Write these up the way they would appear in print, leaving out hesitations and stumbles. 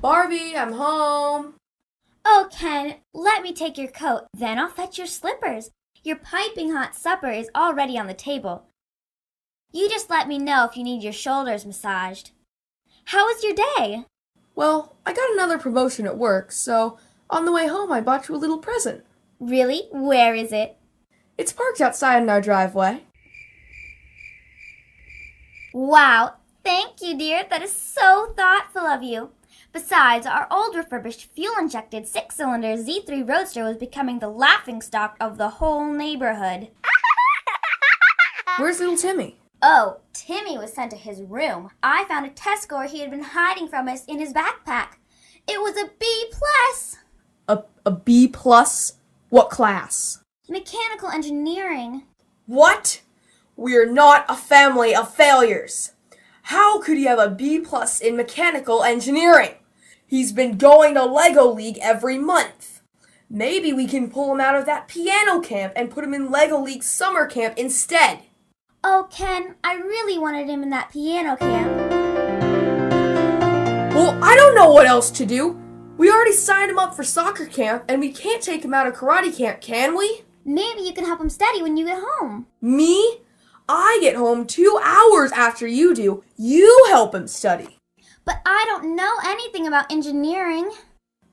Barbie, I'm home. Oh, Ken, let me take your coat. Then I'll fetch your slippers. Your piping hot supper is already on the table. You just let me know if you need your shoulders massaged. How was your day? Well, I got another promotion at work, so on the way home I bought you a little present. Really? Where is it? It's parked outside in our driveway. Wow, thank you, dear. That is so thoughtful of you. Besides, our old refurbished fuel-injected 6-cylinder Z3 Roadster was becoming the laughingstock of the whole neighborhood. Where's little Timmy? Oh, Timmy was sent to his room. I found a test score he had been hiding from us in his backpack. It was a B+. A B+? What class? Mechanical engineering. What? We're not a family of failures. How could he have a B+ in mechanical engineering? He's been going to Lego League every month. Maybe we can pull him out of that piano camp and put him in Lego League summer camp instead. Oh, Ken, I really wanted him in that piano camp. Well, I don't know what else to do. We already signed him up for soccer camp, and we can't take him out of karate camp, can we? Maybe you can help him study when you get home. Me? I get home 2 hours after you do. You help him study. But I don't know anything about engineering.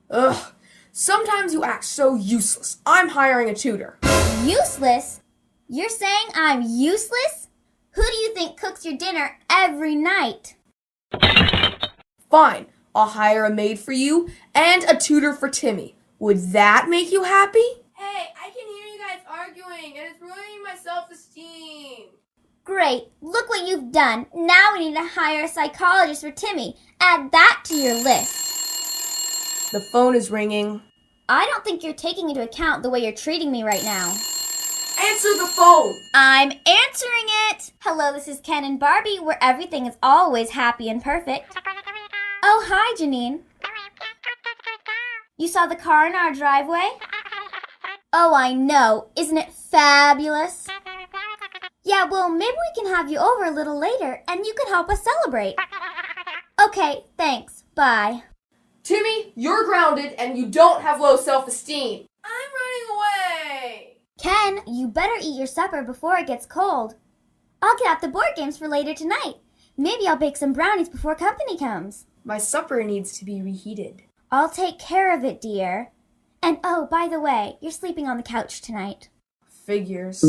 Ugh, sometimes you act so useless. I'm hiring a tutor. Useless? You're saying I'm useless? Who do you think cooks your dinner every night? Fine, I'll hire a maid for you and a tutor for Timmy. Would that make you happy? Hey, I can hear you guys arguing, and it's ruining my self-esteem. Great, look what you've done. Now we need to hire a psychologist for Timmy. Add that to your list. The phone is ringing. I don't think you're taking into account the way you're treating me right now. Answer the phone! I'm answering it! Hello, this is Ken and Barbie, where everything is always happy and perfect. Oh, hi, Janine. You saw the car in our driveway? Oh, I know. Isn't it fabulous? Yeah, well, maybe we can have you over a little later, and you can help us celebrate. Okay, thanks. Bye. Timmy, you're grounded, and you don't have low self-esteem. I'm running away! Ken, you better eat your supper before it gets cold. I'll get out the board games for later tonight. Maybe I'll bake some brownies before company comes. My supper needs to be reheated. I'll take care of it, dear. And oh, by the way, you're sleeping on the couch tonight. Figures.